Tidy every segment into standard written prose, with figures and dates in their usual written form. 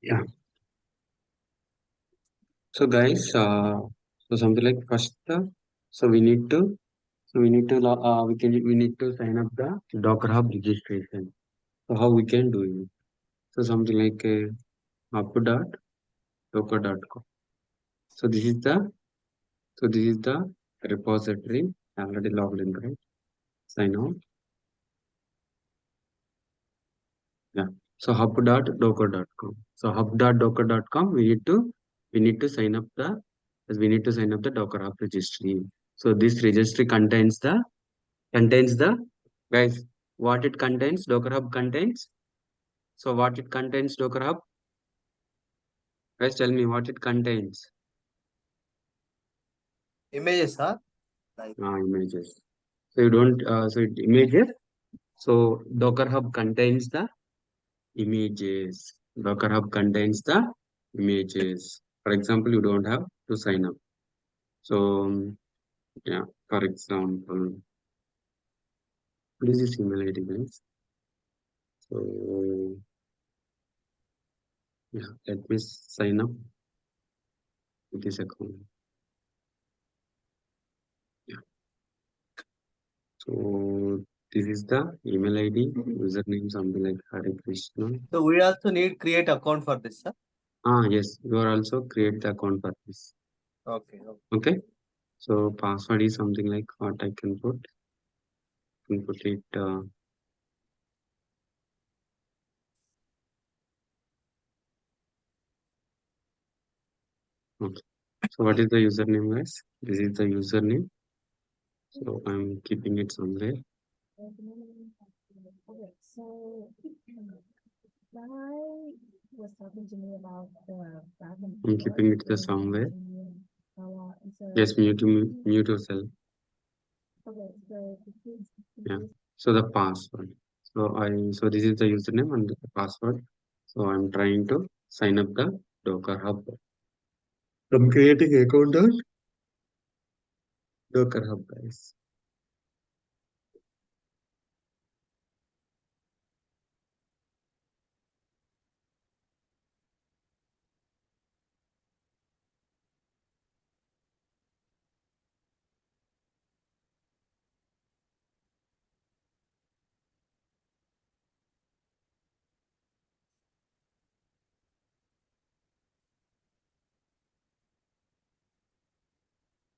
Yeah. So guys, so something like first, so we need to, we need to sign up the Docker Hub registration. So how we can do it? So something like up.docker.com. So this is the repository. Already logged in, right? Sign out. Yeah. So hub.docker.com. So hub.docker.com. We need to sign up the we need to sign up the Docker Hub registry. So this registry contains the guys what it contains. Docker Hub contains. So what it contains, Docker Hub, guys, tell me what it contains. Images, huh? Like Images. So you don't so it images. So Docker Hub contains the images. Docker Hub contains the images. For example, you don't have to sign up. So yeah, for example, this is email ID, guys. So yeah, let me sign up with this account. Yeah. So this is the email ID, username, something like Hare Krishna. so we also need create account for this, sir. Yes, you are also create the account for this. Okay. Okay. So password is something like what I can put. I can put it. Okay. So what is the username, guys? This is the username. So I'm keeping it somewhere. Okay, so Guy was talking to me about the back and I'm forth keeping it the between somewhere. and so Yes, mute yourself. okay, so Yeah. So the password. So this is the username and the password. So I'm trying to sign up the Docker Hub. I'm creating account on Docker Hub, guys.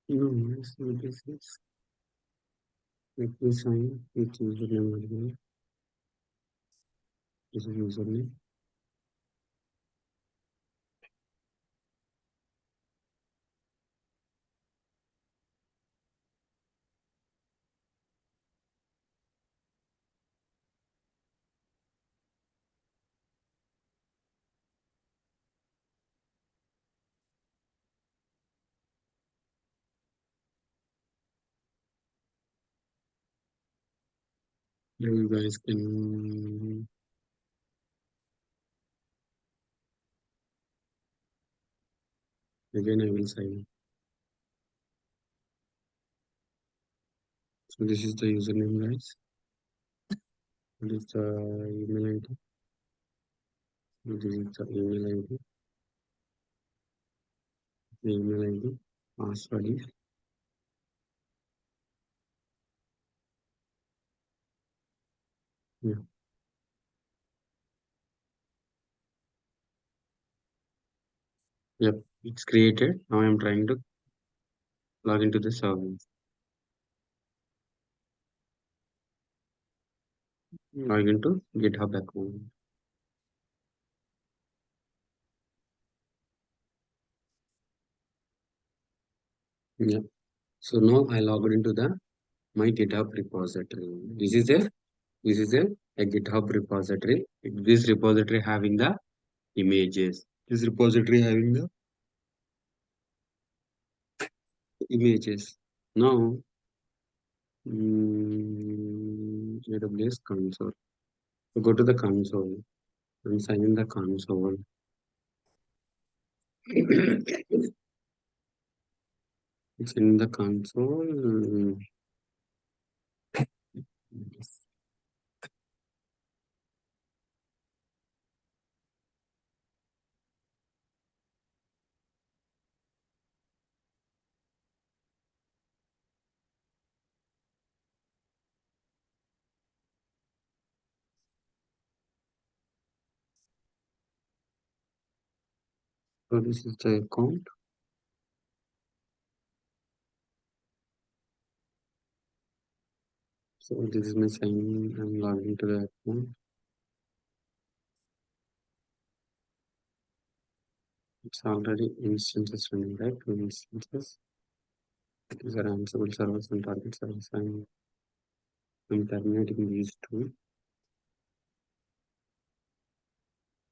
No, yes, no, this is. Let me sign with username again. This is username. Then you guys can again I will sign. So this is the username, guys. This is the email ID. This is the email ID. The email ID. Password is. Yeah. Yep. It's created. Now I'm trying to log into the server. Log into GitHub account. Yeah. So now I logged into the my GitHub repository. This is a GitHub repository. This repository having the images. This repository having the images. Now AWS console. So go to the console and sign in the console. It's in the console. So this is the account. So this is my sign in. I'm logging to the account. It's already instances running, right? Two instances. These are Ansible servers and target servers. I'm terminating these two.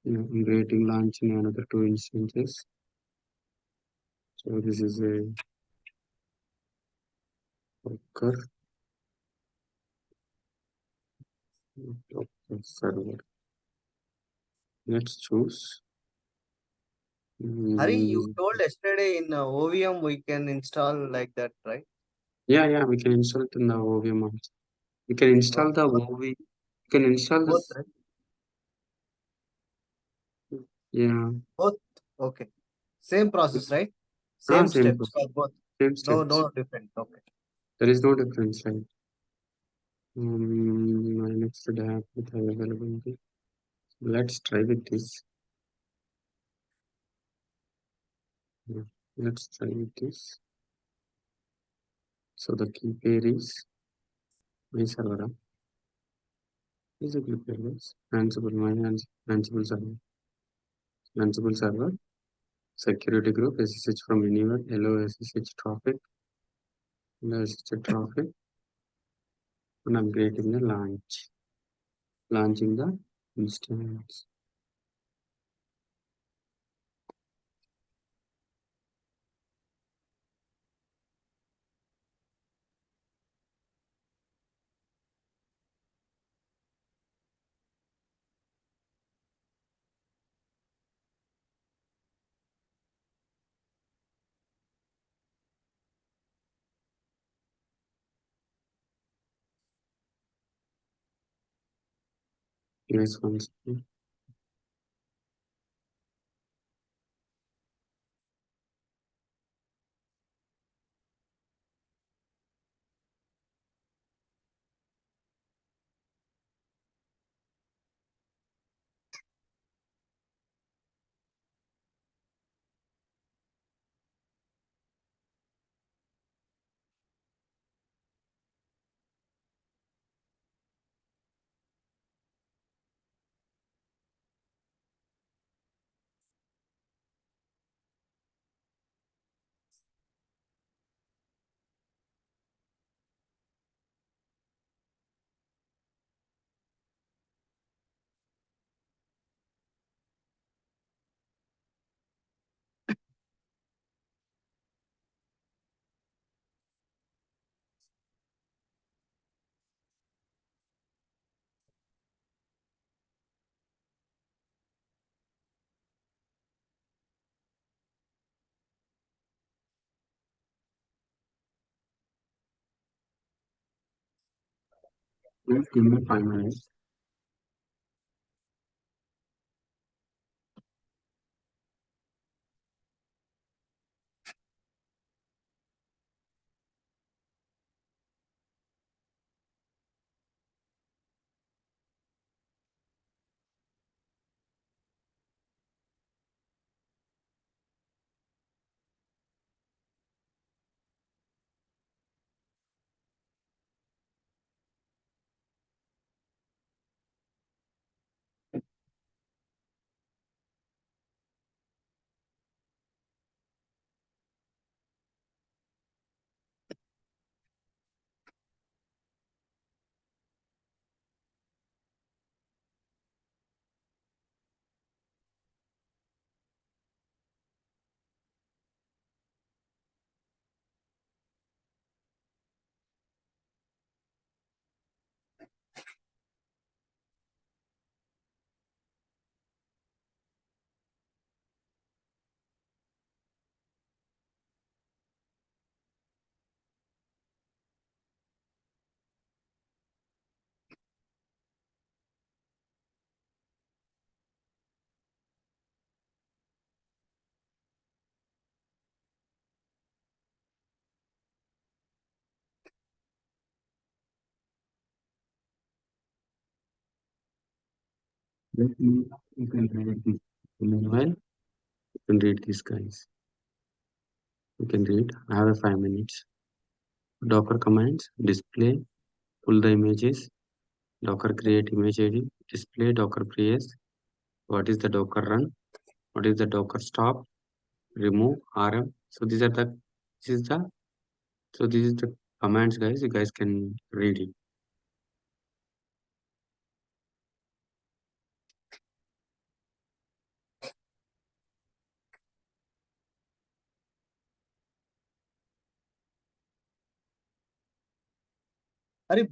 I'm creating launching another two instances. So this is a Docker server. Let's choose. Hari, you Mm, told yesterday in OVM we can install like that, right? yeah, we can install it in the OVM also. We can install the Both, OV. You can install both, this. right? Yeah. Both. Okay. Same process, right? Same Same steps process, for both. same No, steps. no different. Okay. There is no difference, right? My next app with availability. Let's try with this. Yeah, let's try with this. So the key pair is my server. Is a key pair is Ansible, Ansible server. Ansible server. Security group SSH from anywhere. Hello SSH traffic. Hello SSH traffic. And I'm creating the launching the instance. Yes, one second. Please give me 5 minutes. Let me you can read this. Meanwhile, You can read these guys. You can read. I have a 5 minutes. Docker commands, display, pull the images, Docker create image ID, display, Docker creates. What is the Docker run? What is the Docker stop? Remove, RM. So these are the this is the so this is the commands, guys. You guys can read it.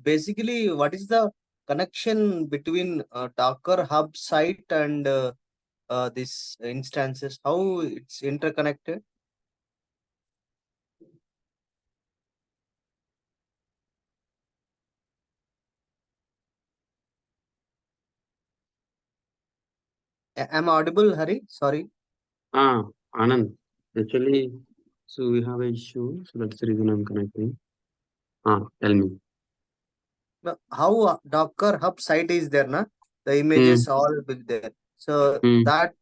Basically, what is the connection between Docker Hub site and these instances? How it's interconnected? Am I audible, Hari? Sorry. Anand. Actually, so we have an issue. So that's the reason I'm connecting. Tell me. No, how Docker Hub site is there, na? The Hmm. images all will there. So Hmm. that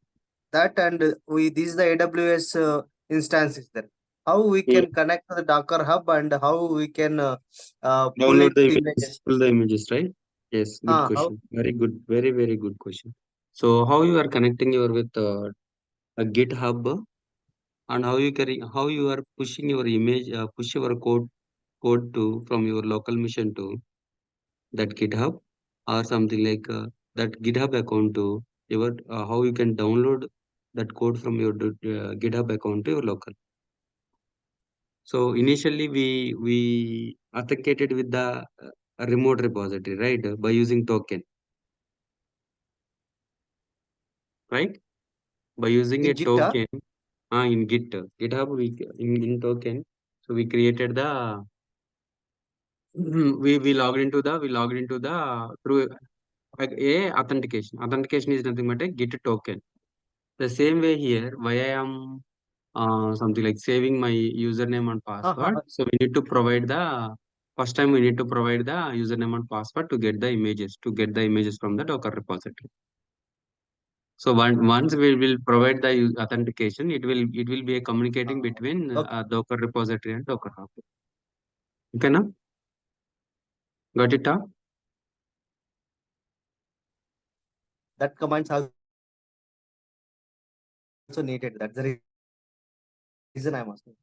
and we this is the AWS instance is there. How we Hmm. can connect to the Docker Hub and how we can pull Download it the images, images. pull the images, right? Yes, good How question. Very good. Very, very good question. So how you are connecting your with a GitHub and how you are pushing your image, push your code to from your local machine to that GitHub or something like that GitHub account to your how you can download that code from your GitHub account to your local. So initially we authenticated with the remote repository, right? By using token, right? By using a in Jita? token in GitHub in token. So we created the we logged into the through like a authentication. Authentication is nothing but a Git token. The same way here, why I am something like saving my username and password. So we need to provide the first time we need to provide the username and password to get the images from the Docker repository. So once we will provide the authentication, it will be a communicating between Okay, Docker repository and Docker Hub. Okay, now got it? that commands also needed. That's the reason I'm asking.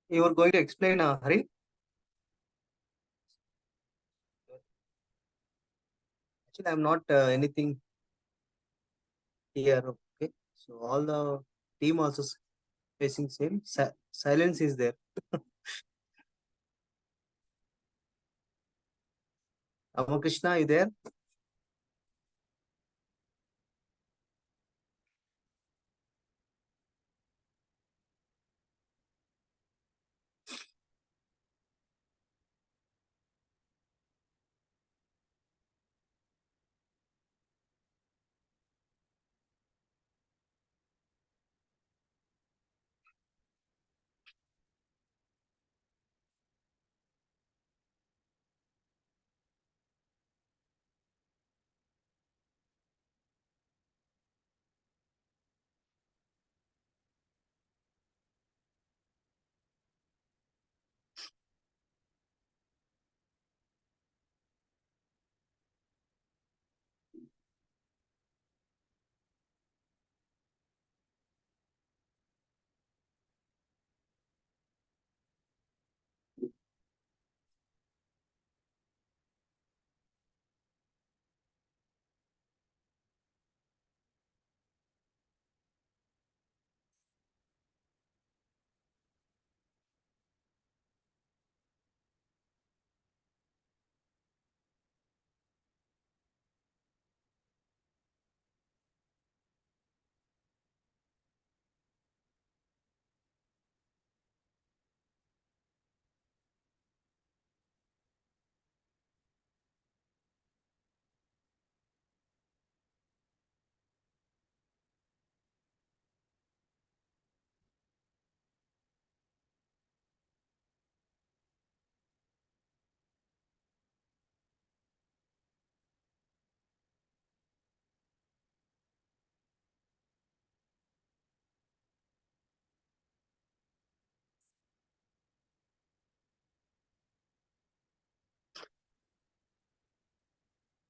You were going to explain, Hari? Actually, I'm not anything here. Okay, so all the team also facing same silence is there. Amakrishna, you there?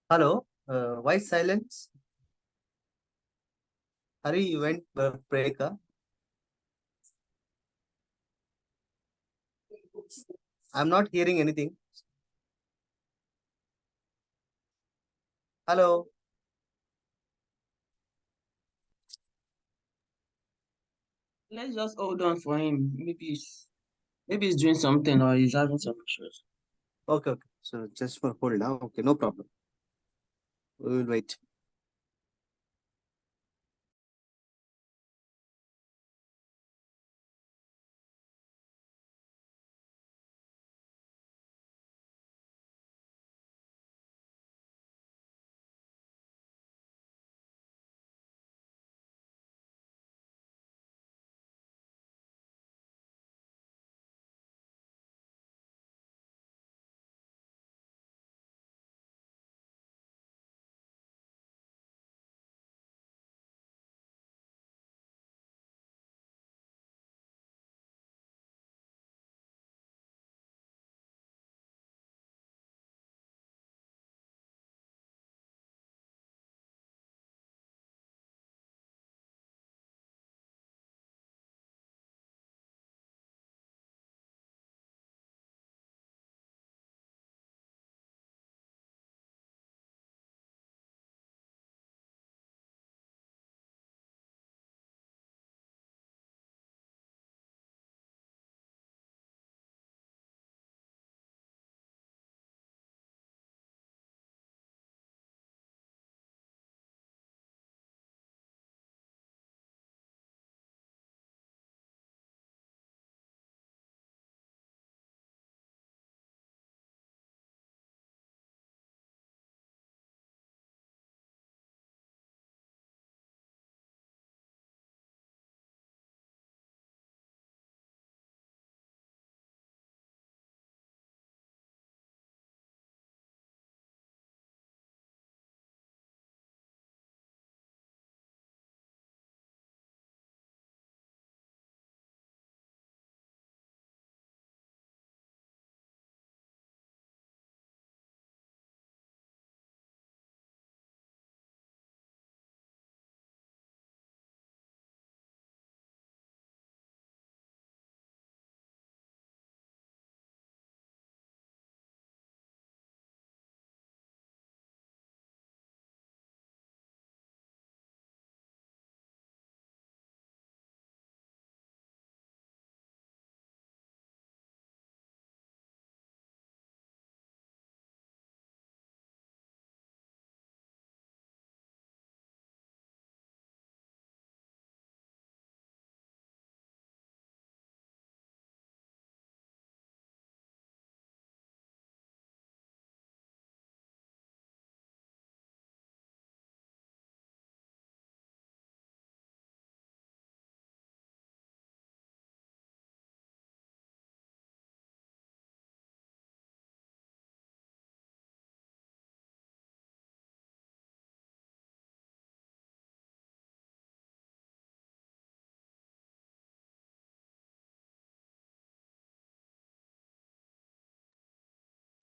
Hello, why silence? Hari, you went break, huh? I'm not hearing anything. Hello. Let's just hold on for him. Maybe he's doing something or he's having some issues. Okay, okay. So just for hold now. Okay, no problem. We will wait.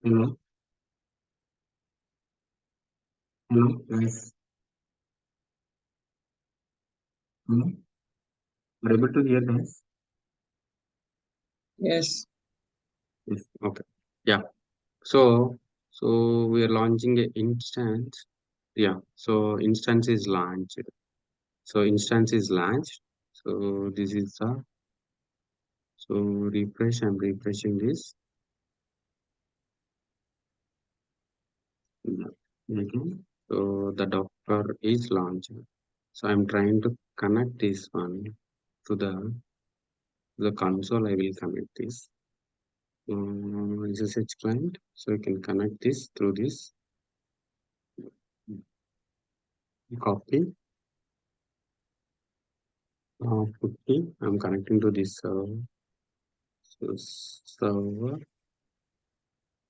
Hello, hello, guys. Hello, are you able to hear, guys? Yes. Yes. Okay. Yeah. So we are launching an instance. Yeah. So instance is launched. So instance is launched. So this is the so refresh. I'm refreshing this. Yeah. Again. So the Docker is launched. So I'm trying to connect this one to the console. I will connect this. SSH client. So you can connect this through this. Copy. 50. I'm connecting to this server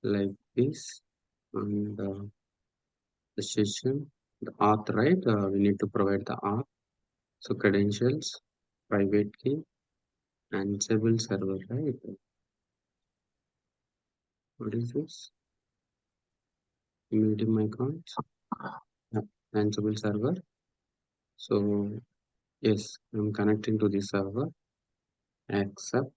like this, and the session, the auth, right? We need to provide the auth. So credentials, private key, Ansible server, right? What is this? Muting my account. Ansible server. So yes, I'm connecting to this server. Accept.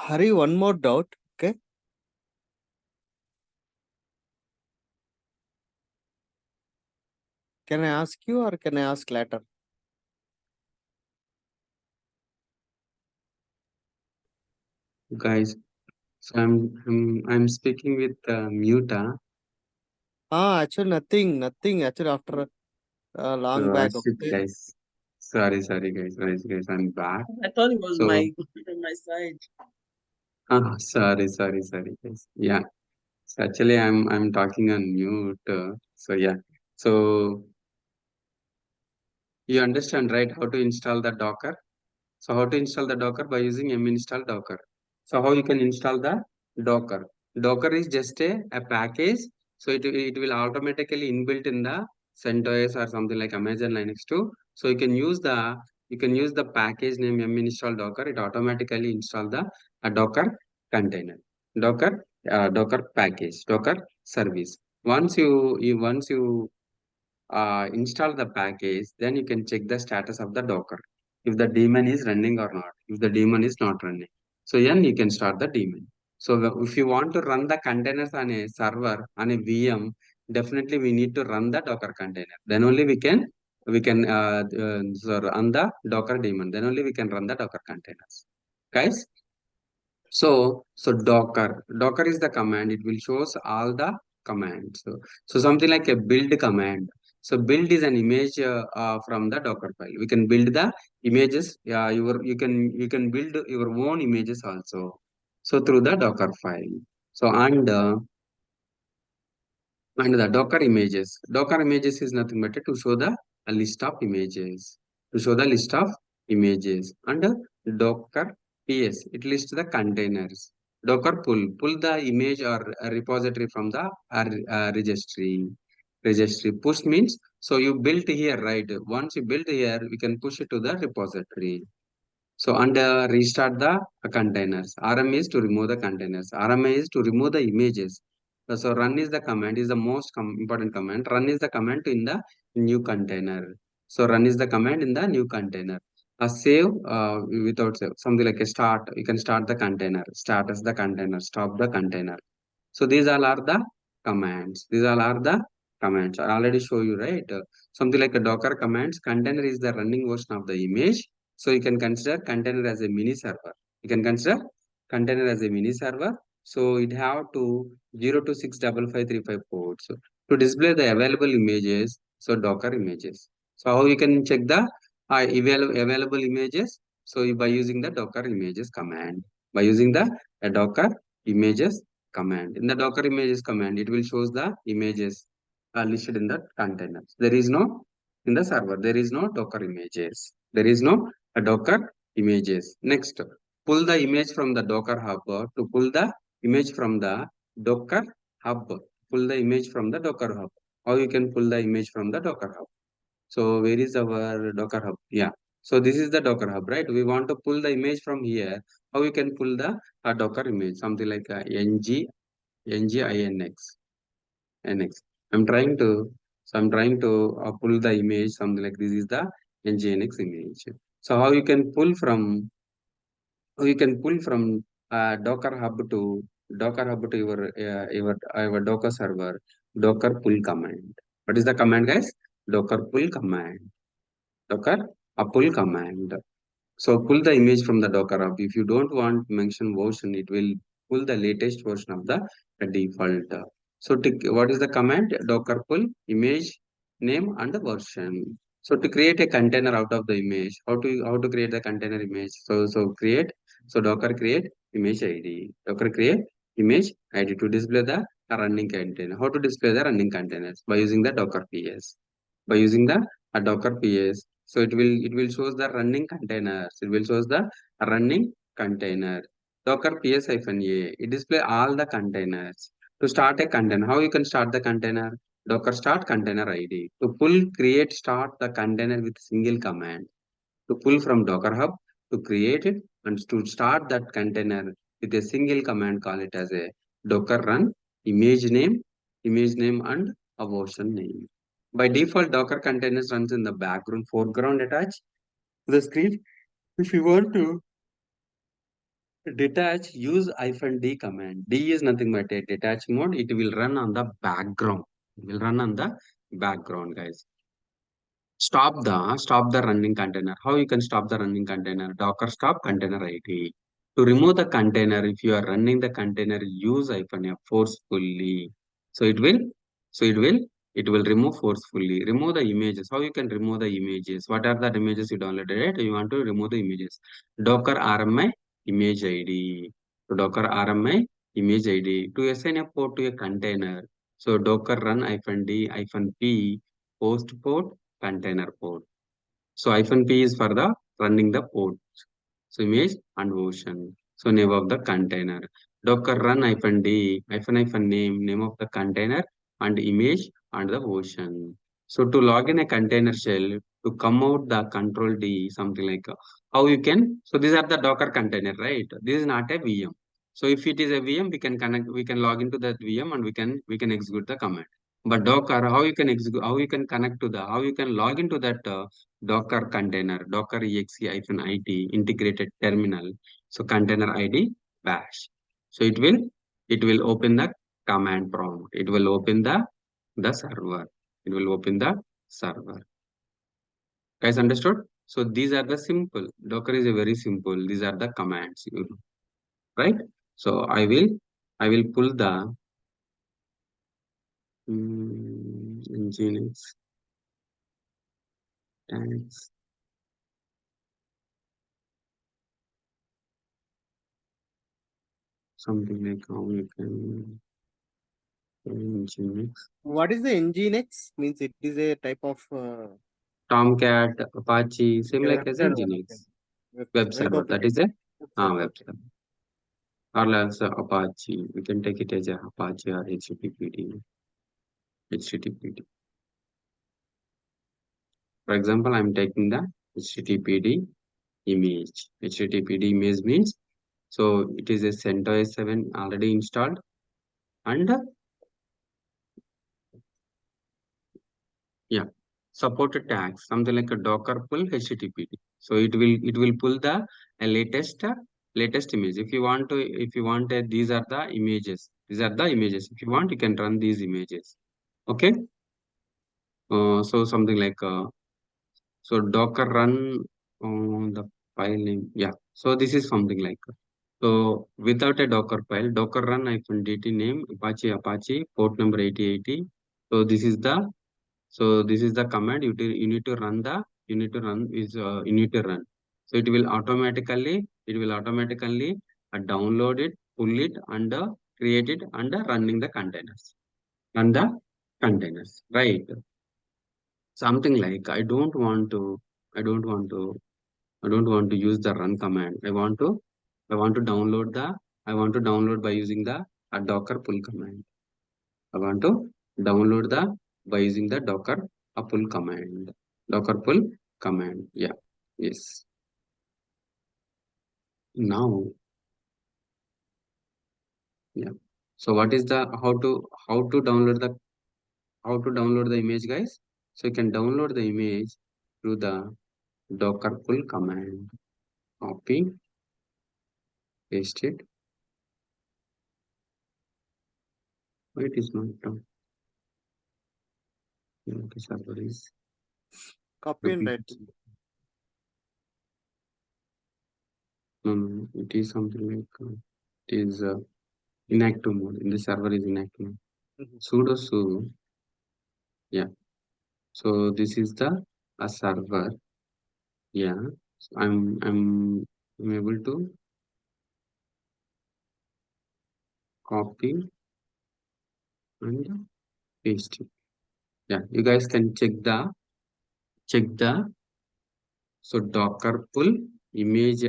Hari, one more doubt. Okay. Can I ask you or can I ask later? Guys, so I'm speaking with Muta. Actually, nothing. Actually, after long back. Shit, Okay. guys. Sorry, guys. I'm back. I thought it was So, my side. sorry, guys. Yeah. So actually, I'm talking on mute. So yeah. So you understand, right? How to install the Docker? So how to install the Docker by using install Docker. So how you can install the Docker? Docker is just a package. So it will automatically inbuilt in the CentOS or something like Amazon Linux too. So you can use the package name install Docker. It automatically install the Docker container, Docker package, Docker service. Once you install the package, then you can check the status of the Docker. If the daemon is running or not. If the daemon is not running, so then you can start the daemon. So if you want to run the containers on a server, on a VM, definitely we need to run the Docker container. Then only we can run the Docker daemon. Then only we can run the Docker containers. Guys, so Docker is the command. It will shows all the commands. So something like a build command. So build is an image from the Docker file. We can build the images. Yeah, you can build your own images also. So through the Docker file. So and the Docker images. Docker images is nothing but to show the a list of images. To show the list of images. And Docker PS, it lists the containers. Docker pull the image or a repository from the registry. Registry push means so you built here, right? Once you built here, we can push it to the repository. So and restart the containers. RM is to remove the containers. RMA is to remove the images. So run is the command is the most important command. Run is the command in the new container. So run is the command in the new container. Save without save. Something like a start. You can start the container. Start as the container. Stop the container. So these all are the commands. These all are the commands. I already show you, right? Something like a Docker commands. Container is the running version of the image. So you can consider container as a mini server. You can consider container as a mini server. So it have to 0 to 6 5535 ports to display the available images. So Docker images. So how you can check the available images? So by using the Docker images command. By using the Docker images command. In the Docker images command, it will shows the images listed in the containers. There is no in the server. There is no Docker images. There is no Docker images. Next, pull the image from the Docker hub to pull the image from the Docker hub. Pull the image from the Docker hub. How you can pull the image from the Docker hub? So where is our Docker hub? Yeah. So this is the Docker hub, right? We want to pull the image from here. How you can pull the Docker image? Something like NGINX. NX. I'm trying to, so I'm trying to pull the image, something like this is the NGNX image. So how you can pull from Docker Hub to your Docker server, Docker pull command. What is the command, guys? Docker pull command. Docker a pull command. So pull the image from the Docker hub. If you don't want mention version, it will pull the latest version of the default. So what is the command? Docker pull image name and the version. So to create a container out of the image, how to create the container image? So Docker create image ID. Docker create image ID to display the running container. How to display the running containers? By using the Docker PS. By using the Docker PS. So it will shows the running containers. It will shows the running container. Docker PS-A. It display all the containers. To start a container, how you can start the container? Docker start container ID. To pull, create, start the container with single command. To pull from Docker Hub, to create it, and to start that container with a single command, call it as a Docker run image name and a version name. By default, Docker containers runs in the background, foreground attached to the screen. If you want to Detach, use -d command. D is nothing but a detach mode. It will run on the background. It will run on the background, guys. Stop the running container. How you can stop the running container? Docker stop container ID. To remove the container, if you are running the container, use -f forcefully. So it will, so it will remove forcefully. Remove the images. How you can remove the images? What are the images you downloaded? Right? You want to remove the images. Docker RMI image ID. So Docker RMI image ID. To assign a port to a container. So Docker run -d-p host port container port. So -p is for the running the port. So image and version. So name of the container. Docker run -d name of the container and image and the version. So to log in a container shell, to come out the control D, something like how you can. So these are the Docker container, right? This is not a VM. So if it is a VM, we can connect, we can log into that VM and we can execute the command. But Docker, how you can execute, how you can connect to the, how you can log into that Docker container, Docker exe-it integrated terminal. So container ID bash. So it will open the command prompt. It will open the server. It will open the server. Guys, understood? So these are the simple. Docker is a very simple. These are the commands, right? So I will pull the nginx tags, something like how you can nginx. What is the Nginx? Means it is a type of Tomcat, Apache, same web like as server. Okay. Nginx. Web Web server. That is a web server. web server. Or else Apache. We can take it as a Apache or HTTPD. HTTPD. For example, I'm taking the HTTPD image. HTTPD image means, so it is a CentOS 7 already installed, and yeah, supported tags, something like a Docker pull HTTPD. So it will pull the latest image. If you want to, these are the images. These are the images. If you want, you can run these images. Okay. So something like so Docker run the file name. Yeah. So this is something like so without a Docker file, Docker run -dt name Apache port number 8080. So this is the command you need to run you need to run. So it will automatically download it, pull it, and create it, and running the containers. Run the containers, right? Something like I don't want to I don't want to use the run command. I want to download by using the Docker pull command. I want to download the by using the Docker pull command. Docker pull command. Yeah. Yes. Now, yeah. So what is the how to download the image, guys? So you can download the image through the Docker pull command. Copy, paste it. Why it is not done? Okay, server is Copy and write. no, it is something like it is inactive mode. In the server is inactive mode. Sudo su. Yeah. So this is the server. Yeah. So I'm able to copy and paste it. Yeah. You guys can check the so Docker pull image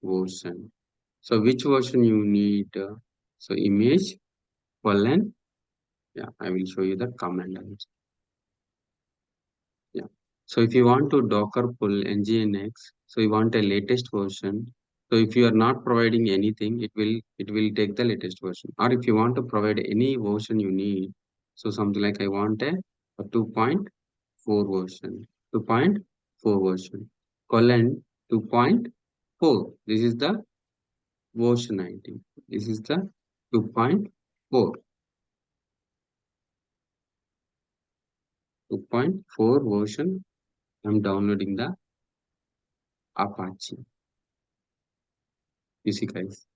version. So which version you need? So image colon. Yeah, I will show you the command. Yeah. So if you want to Docker pull nginx, so you want a latest version. So if you are not providing anything, it will take the latest version. Or if you want to provide any version you need, so something like I want a 2.4 version, 2.4 version, colon 2.4. This is the version ID. This is the 2.4. 2.4 version. I'm downloading the Apache. You see, guys.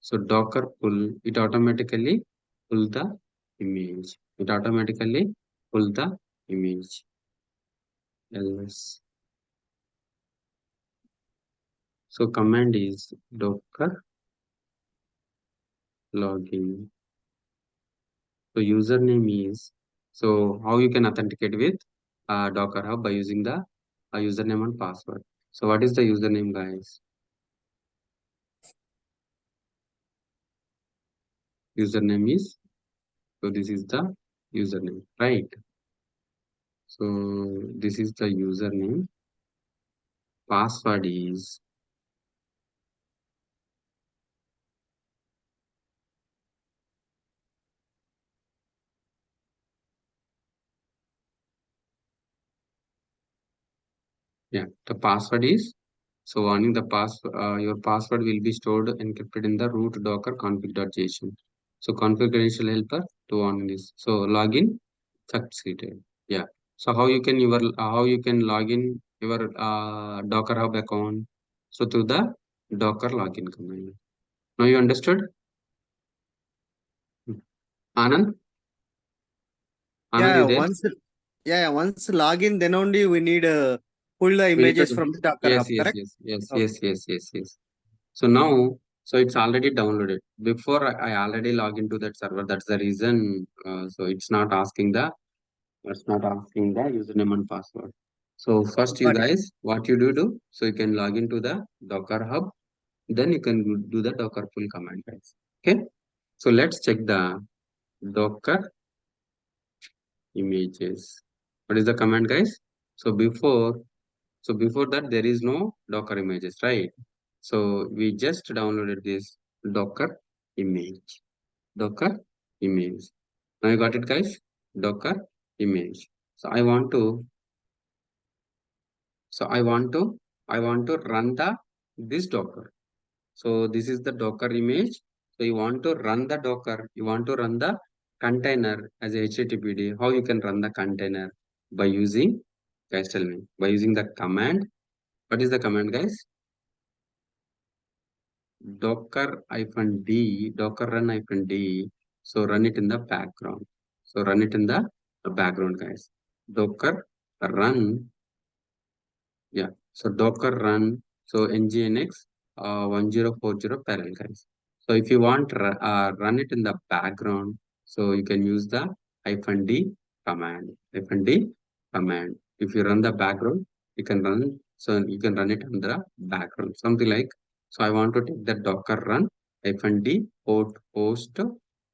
So Docker pull, it automatically pull the image. It automatically pull the image. ls. So command is docker login. So username is, so how you can authenticate with Docker Hub by using the username and password. So what is the username, guys? Username is, so this is the username, right? So this is the username. Password is, yeah, the password is, so warning, the your password will be stored encrypted in the root docker config.json. So config credential helper to warn this. So login succeeded. Yeah. So how you can log in your Docker Hub account? So through the Docker login command. Now you understood? Anand? Anand, you Yeah, there? once login, then only we need pull the We need to images from the Docker yes, Hub, yes, correct? yes, yes, Okay. yes, yes, yes, yes. So now, so it's already downloaded. Before I already log into that server. That's the reason. So it's not asking the username and password. So first, you Got it. guys, what you do, so you can log into the Docker Hub. Then you can do the Docker pull command, guys. Okay. So let's check the Docker images. What is the command, guys? So before that, there is no Docker images, right? So we just downloaded this Docker image. Docker image. Now you got it, guys? Docker image. So I want to run this Docker. So this is the Docker image. So you want to run the Docker. You want to run the container as a HTTPD. How you can run the container? By using, guys, tell me, by using the command. What is the command, guys? Docker run hyphen D. So run it in the background. So run it in the background, guys. Docker run, yeah. So Docker run, so nginx 1040 parallel, guys. So if you want run it in the background, so you can use the hyphen D command. Hyphen D command. If you run the background, you can run, so you can run it in the background. Something like, so I want to take the Docker run hyphen D port host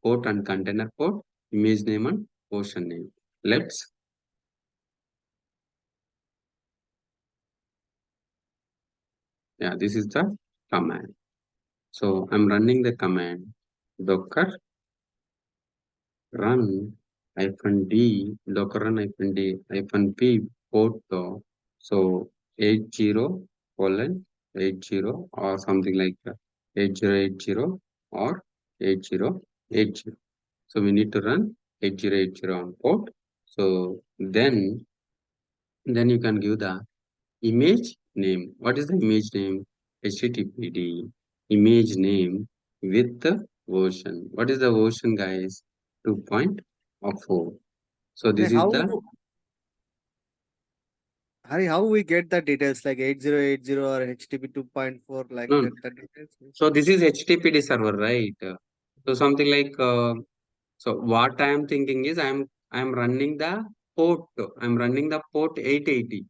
port and container port, image name and version name. Let's, yeah, this is the command. So I'm running the command docker run hyphen d docker run hyphen d hyphen p port so 80 colon 80 or something like that 8080 or 8080. So we need to run 8080 on port. So then you can give the image name. What is the image name? HTTPD image name with the version. What is the version, guys? 2.4. So Hey, this is the how we get the details like 8080 or HTTP 2.4 like no. that? The details. So this is HTTPD server, right? So something like so what I am thinking is I am running the port. I'm running the port 880.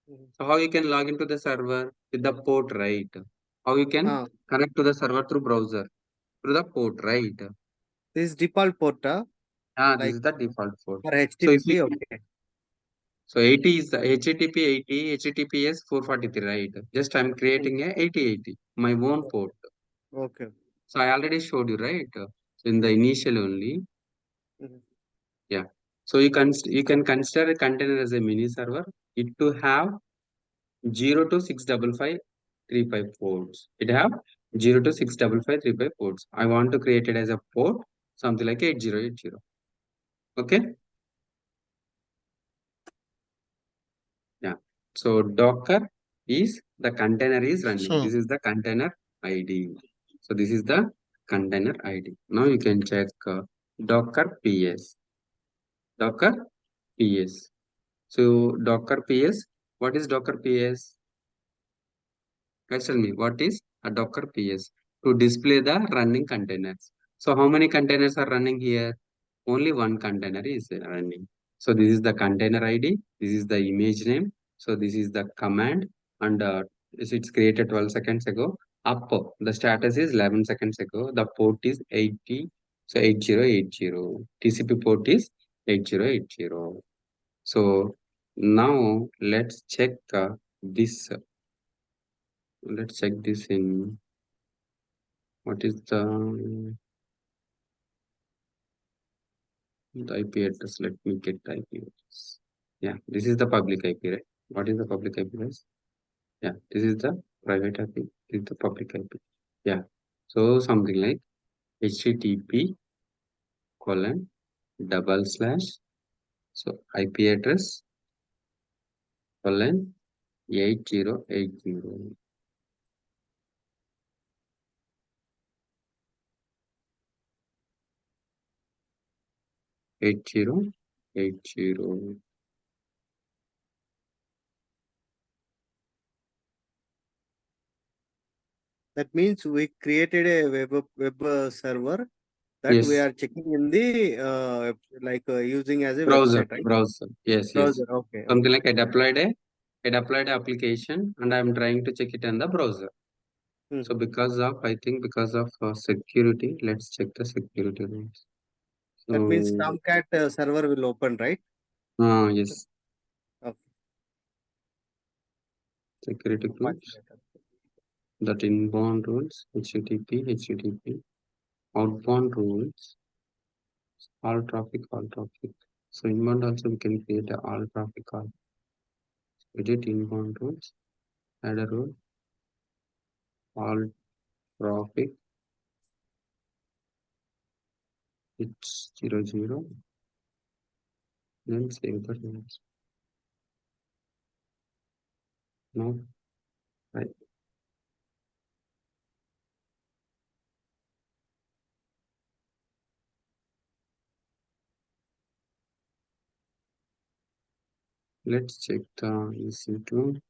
Mhm. So how you can log into the server with the port, right? How you can Ah, connect to the server through browser through the port, right? this is default port, This like is the default port. for So if you HTTP. Okay. so 80 is the HTTP 80, HTTPS 443, right? Just I'm Mhm. creating a 8080, my own port. Okay. So I already showed you, right? So in the initial only, Mhm. yeah. So you can consider a container as a mini server. It to have 0 to 65535 ports. It have 0 to 65535 ports. I want to create it as a port, something like 8080. Okay. Yeah. So Docker is the container is running. This is the container ID. So this is the container ID. Now you can check Docker PS. Docker PS. So Docker PS. What is Docker PS? Guys, tell me what is a Docker PS? To display the running containers. So how many containers are running here? Only one container is running. So this is the container ID. This is the image name. So this is the command, and it's created 12 seconds ago. Up, the status is 11 seconds ago. The port is 80. So 8080. TCP port is 8080. So now let's check this. Let's check this in what is the IP address. Let me get the IP address. Yeah, this is the public IP, right? What is the public IP address? Yeah, this is the private IP. This is the public IP. Yeah. So something like HTTP colon double slash. So IP address colon 8080. Eight zero eight zero. That means we created a web server that we Yes, are checking in the using as a browser, website, right? browser. Yes, yes. Browser. Okay. Something Okay. like I deployed a application and I'm trying to check it in the browser. So I think because of security, let's check the security rules. That means So, Tomcat server will open, right? yes, Okay. security Much rules. better. That inbound rules, HTTP, outbound rules, all traffic, all traffic. So inbound also we can create a all traffic, all. Edit inbound rules, add a rule, all traffic, it's 00, then save the rules. Now, right. Let's check the EC2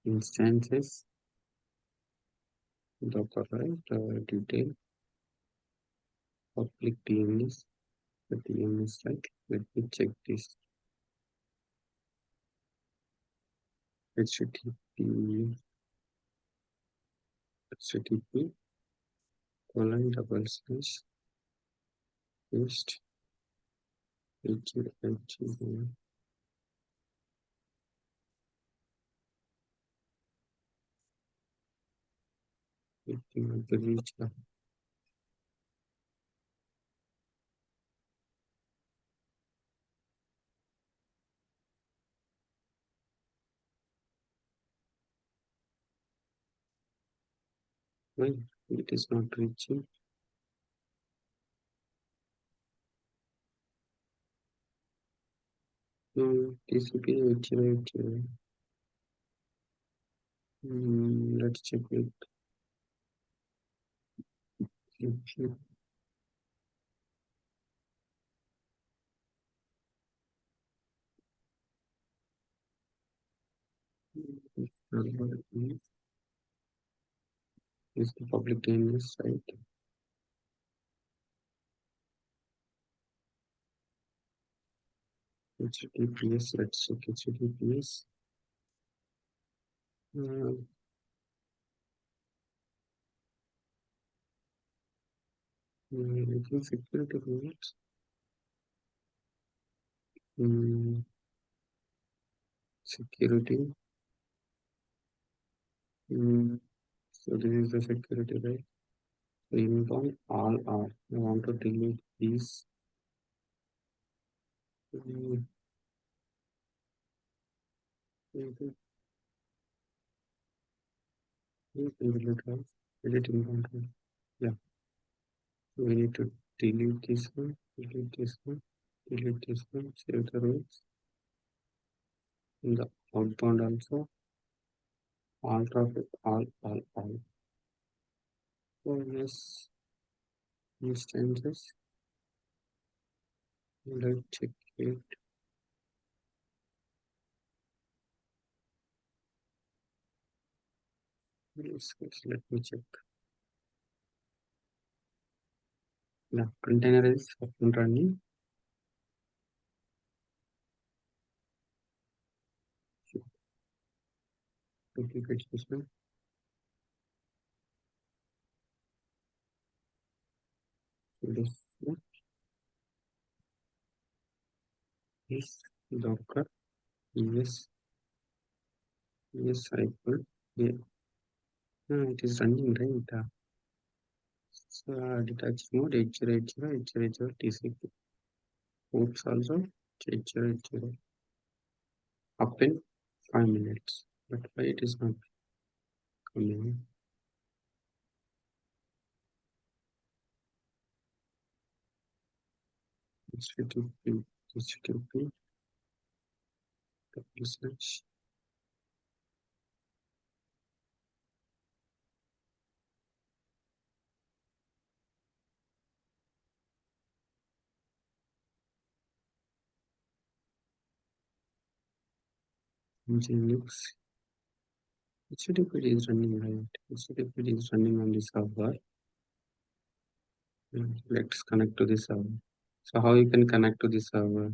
instances, Docker, right? Detail, public DNS, the DNS, right? Let me check this. HTTP colon double slash paste 8080. It might be reached. Why it is not reaching? No, TCP 8080. Let's check it. Is the public DNS site? HTTPS, let's check HTTPS. I think security rules. Security. So this is the security, right? So inbound all are. I want to delete these. Mm, mhm. You can delete all. editing control. Yeah. So we need to delete this one, delete this one, delete this one, save the rows. In the outbound also, all traffic, all. So yes, instances. Let's check it. Yes, let me check. The container is up and running. Duplicate this one. So this one is Docker. Yes, yes, I put. Yeah, it is running right. So detached mode 8080 TCP. Ports also 8080. Up in 5 minutes. But why it is not coming? HTTP, HTTP, double slash. Nginx. HTTP is running right. HTTP is running on the server. Let's connect to the server. So how you can connect to the server?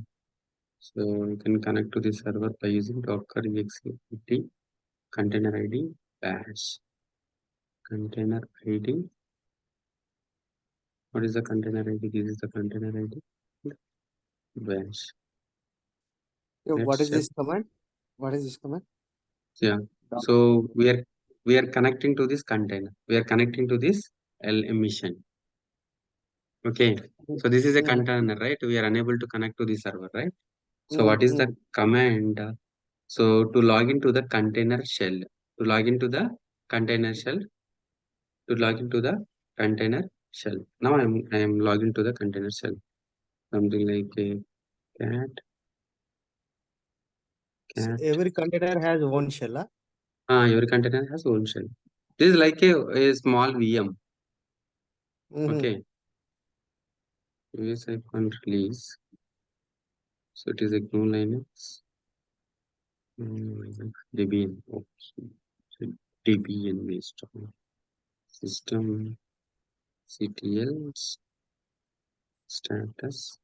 So you can connect to the server by using Docker exe container ID bash. Container ID. What is the container ID? This is the container ID. Bash. What Let's is check. this command? What is this command? Yeah. So we are connecting to this container. We are connecting to this L emission. Okay. So this is a container, right? We are unable to connect to the server, right? So what is the command? So to log into the container shell, to log into the container shell, to log into the container shell. Now I am logging to the container shell. Something like a cat, So cat. every container has one shell. Every container has own shell. This is like a small VM. Okay. Yes, I can't release. So it is a GNU Linux. Debian. So Debian based on system CTL status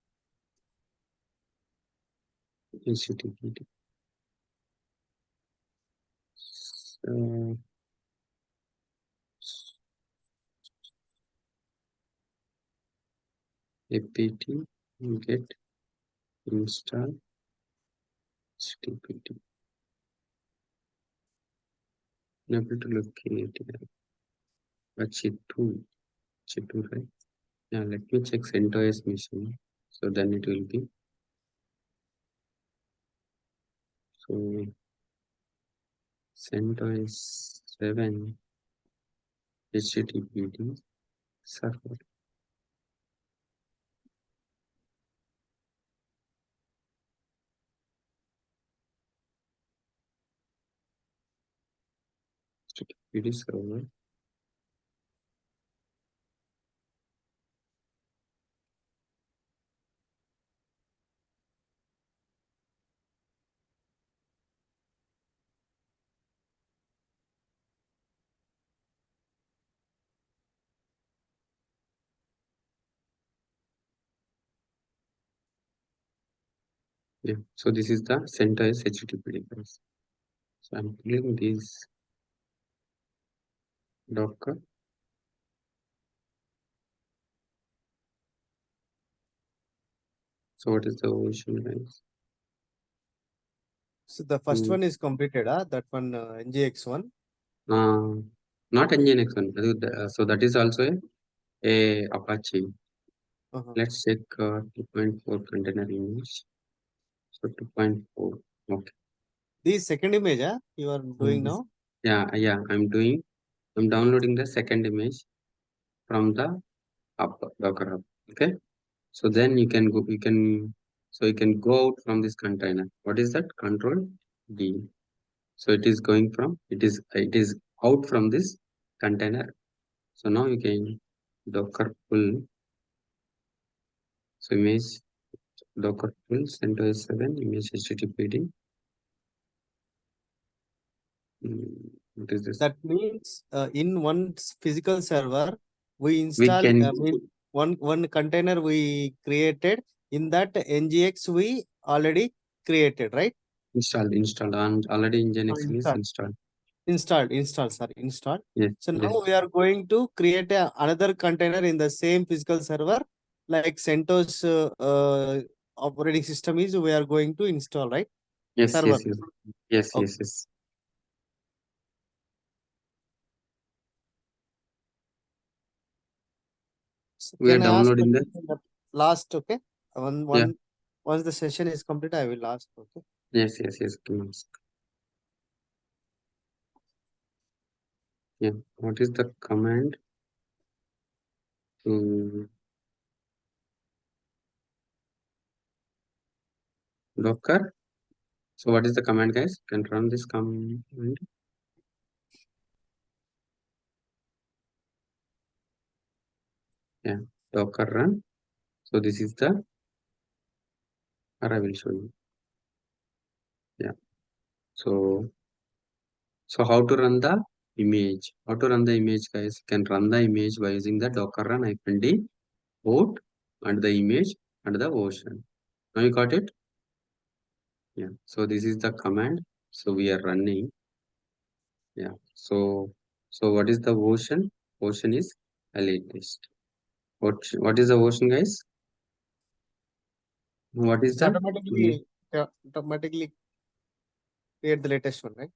HTTP. So apt get install HTTP. Unable to locate it. Chitu, right? Yeah, let me check CentOS machine. So then it will be. So CentOS 7 HTTPD server. HTTPD server. Yeah, so this is the CentOS HTTPD guys. So I'm pulling this Docker. So what is the version guys? So the first one is completed. That one NGX one. Not Nginx one. So that is also a Apache. Let's check 2.4 container image. So 2.4. Okay. The second image you are doing now? Yeah, I'm doing I'm downloading the second image from the hub, Docker Hub. Okay. So then you can go, you can go out from this container. What is that? Control D. So it is going from, it is out from this container. So now you can Docker pull. So image Docker pull CentOS 7 image HTTPD. What is this? That means in one physical server, we We install can one container we created. In that NGX we already created, right? install and already Nginx is installed. Installed. Yes, So yes, now we are going to create another container in the same physical server, like CentOS operating system is we are going to install, right? yes, Server. yes, yes, yes, Okay. yes, yes. So We are can I ask downloading the last? Okay. Yeah. Once the session is complete, I will ask. Okay. Yes, yes, yes. Can ask. Yeah. What is the command to Docker? So what is the command, guys? Can run this command. Yeah. Docker run. So this is the, or I will show you. Yeah. So how to run the image? How to run the image, guys? Can run the image by using the Docker run -d port and the image and the version. Now you got it? Yeah. So this is the command. So we are running. Yeah. So what is the version? Version is latest. What is the version, guys? What is It's the automatically create the latest one, right?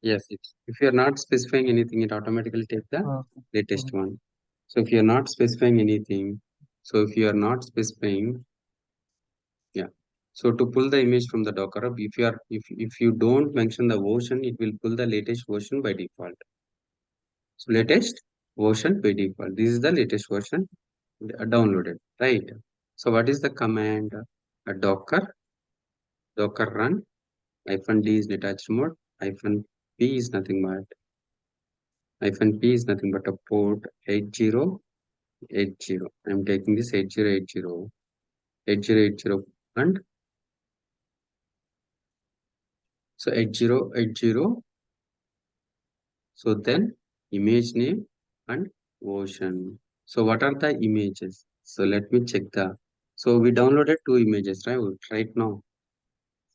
Yes, if you are not specifying anything, it automatically take the latest one. So if you are not specifying anything, yeah. So to pull the image from the Docker Hub, if you don't mention the version, it will pull the latest version by default. So latest version by default. This is the latest version downloaded, right? So what is the command? Docker run -d is detached mode, -p is nothing but a port 8080. I'm taking this 8080 and so 8080. So then image name and version. So what are the images? So let me check the. So we downloaded two images, right now.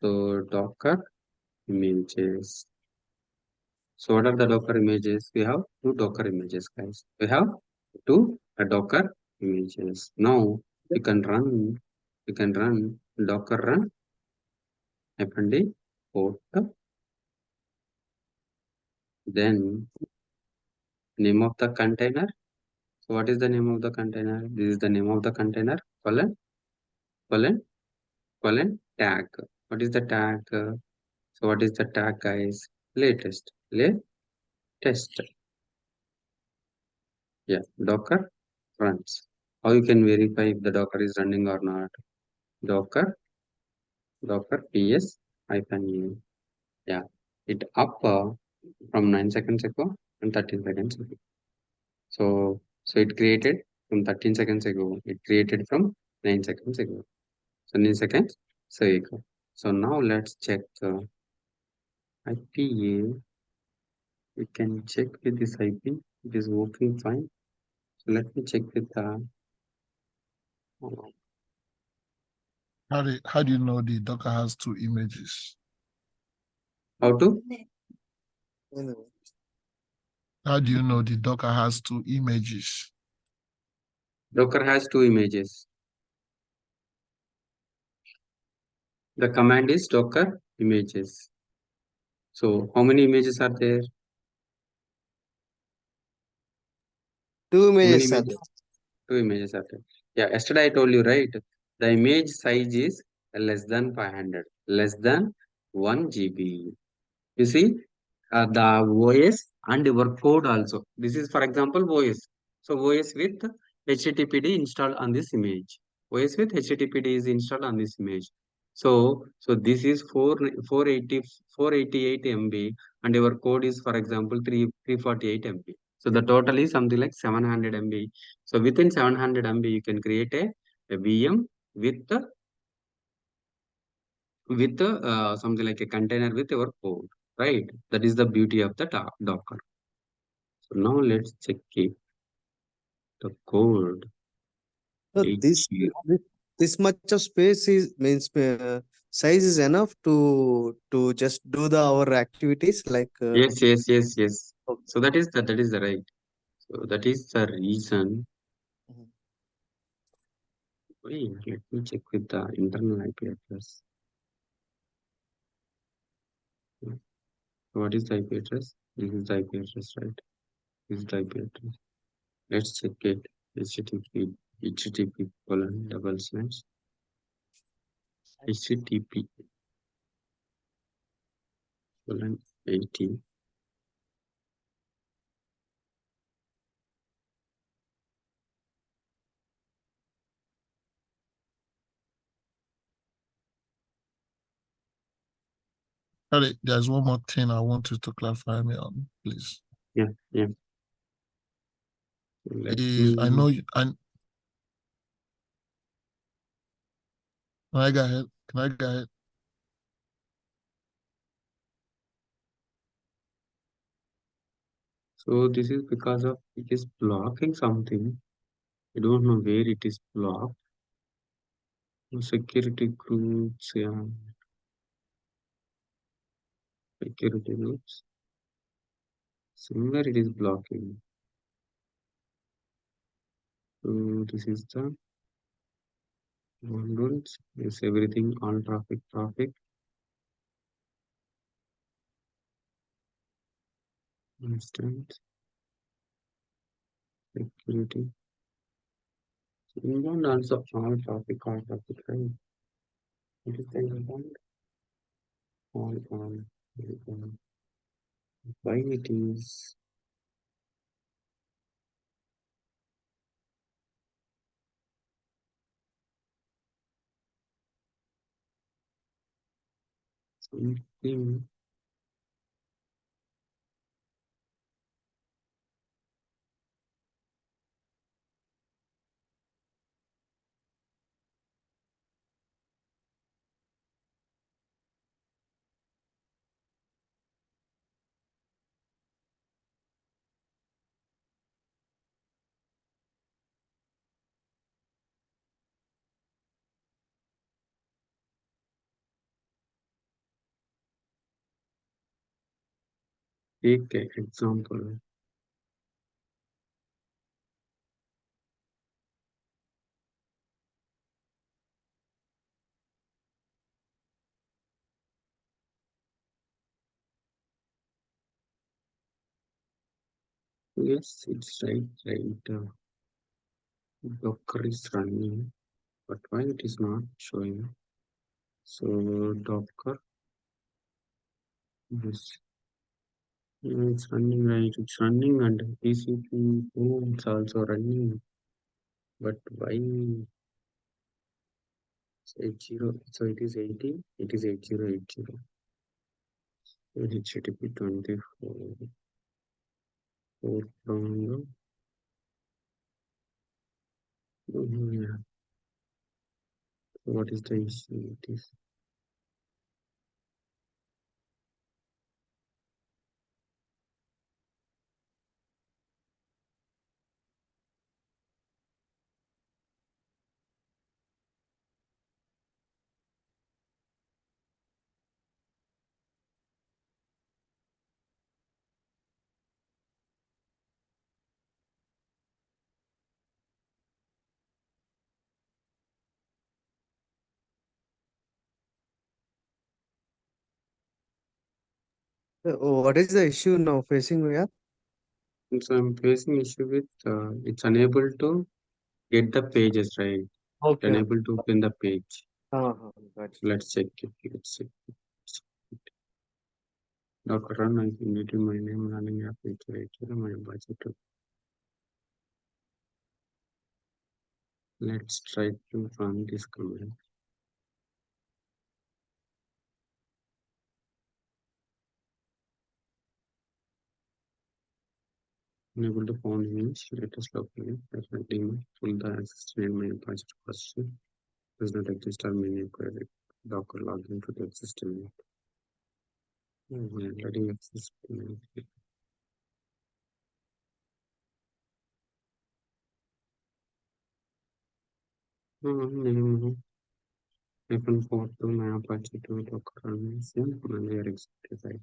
So Docker images. So what are the Docker images? We have two Docker images, guys. We have two Docker images. Now you can run Docker run fnd port, then name of the container. So what is the name of the container? This is the name of the container, colon tag. What is the tag? So what is the tag, guys? Latest. Yeah, Docker runs. How you can verify if the Docker is running or not? Docker ps -u. Yeah, it up from 9 seconds ago and 13 seconds ago. So it created from 13 seconds ago. It created from 9 seconds ago. So 9 seconds ago. So now let's check the IPA. We can check with this IP. It is working fine. So let me check with the. How do you know the Docker has two images? How to? How do you know the Docker has two images? Docker has two images. The command is Docker images. So how many images are there? Two How many images, sir. images? Two images are there. Yeah, yesterday I told you, right? The image size is less than 500, less than 1 GB. You see, the OS and your code also. This is, for example, OS. So OS with HTTPD installed on this image. OS with HTTPD is installed on this image. So this is 488 MB, and your code is, for example, 348 MB. So the total is something like 700 MB. So within 700 MB, you can create a VM with something like a container with your code, right? That is the beauty of the Docker. So now let's check it, the code. So Here. this much of space is means size is enough to just do our activities like. Yes. Okay. So that is the right. So that is the reason. Mhm. Wait, let me check with the internal IP address. What is the IP address? This is the IP address, right? This is the IP address. Let's check it. HTTP colon double slash HTTP colon 80. Harry, there's one more thing I want you to clarify me on, please. Yeah. Let I me. know you, can I go ahead? Can I go ahead? So this is because of it is blocking something. I don't know where it is blocked. Security groups, yeah. Security groups. Somewhere it is blocking. So this is the rules. Is everything on traffic. Instant security. Inbound also all traffic, right? It is the inbound all on. Why it is something. Take an example. Yes, it's right. Docker is running, but why it is not showing? So Docker, yes, it's running, right? It's running, and TCP it's also running. But why it's 80? So it is 80. It is 8080. HTTP 24 from yeah. So what is the issue? It is What is the issue now facing we are? so I'm facing issue with it's unable to get the pages right. Okay. Unable to open the page. Uh-huh. Got it. Let's check it. Let's check it. Docker run, I need my name running app feature, my budget. Let's try to run this command. Enable the phone image, latest locally, daemon, full the assistant my budget question. Does not exist or may query. Docker login to the existing. Letting access. Name open port to my Apache to Docker run same malaria executive site.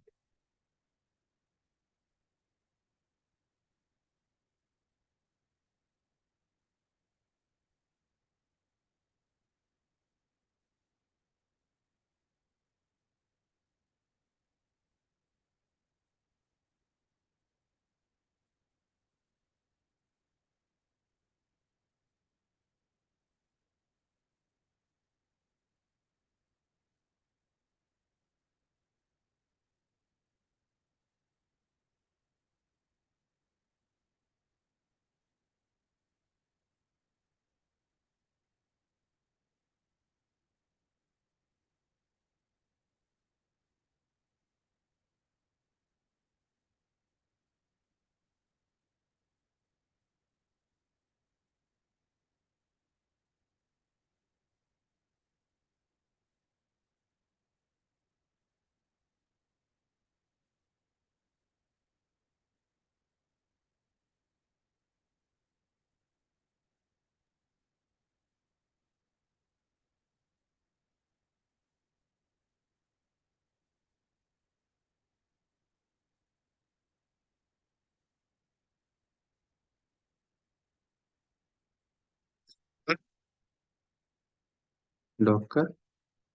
Docker.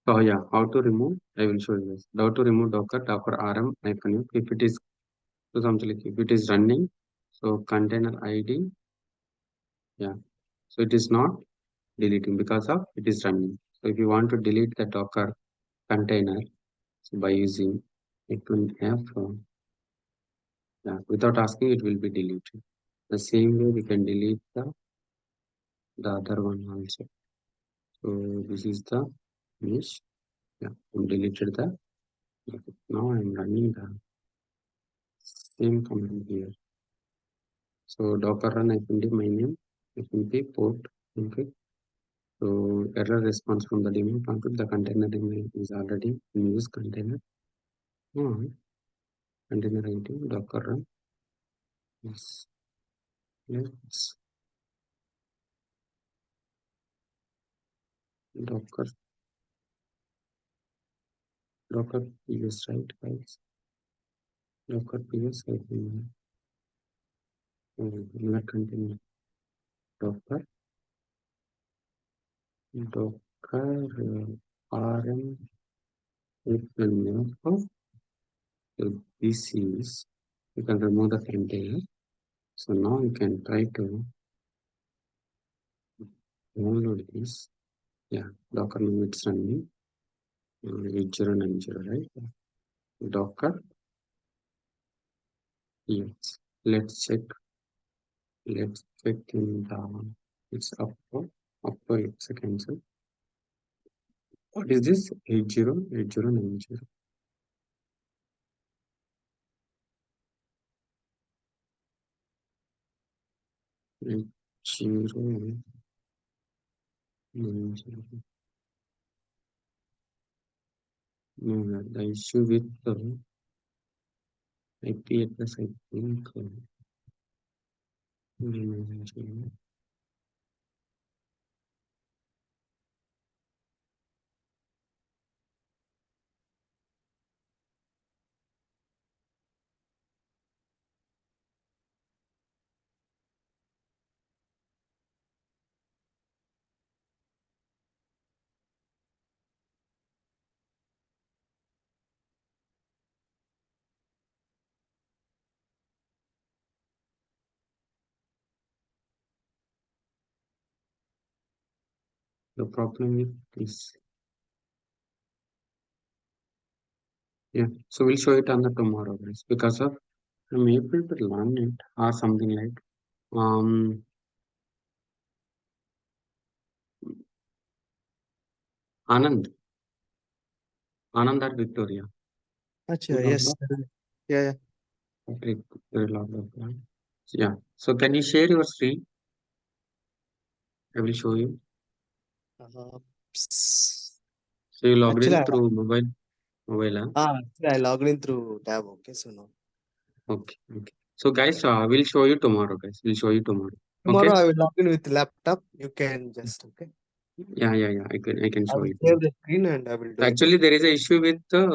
Oh yeah, how to remove? I will show you this. How to remove Docker RM icon. If it is so something like if it is running, so container ID. Yeah. So it is not deleting because of it is running. So if you want to delete the Docker container, so by using F, yeah, without asking it will be deleted. The same way we can delete the other one also. So this is the mesh. Yeah, I deleted the. Now I'm running the same command here. So Docker run fmd my name fmp port config. So error response from the daemon config. The container daemon is already in use container. Container ID Docker run. Yes. Let's Docker PS right guys. Docker PS I can not container Docker RM with the name of this is you can remove the container. So now you can try to download this. Yeah, Docker name it's running 8090, right? Docker. Yes. Let's check. Let's check in the it's up for it's a cancel. What is this? 808090. 8090. No, the issue with the IP address, I think. The problem with this, Yeah. So we'll show it on the tomorrow, guys, because of I'm able to learn it or something like Anand or Victoria. Acha, You yes. Yeah. Patrick, yeah. So can you share your screen? I will show you. So you logged Actually, in through mobile. actually, I logged in through tab. Okay, so no. Okay. So guys, we'll show you tomorrow, guys. We'll show you tomorrow. Tomorrow Okay. I will log in with laptop. You can just Yeah. I can I show will you. share the screen and I will do it. Actually, there is an issue with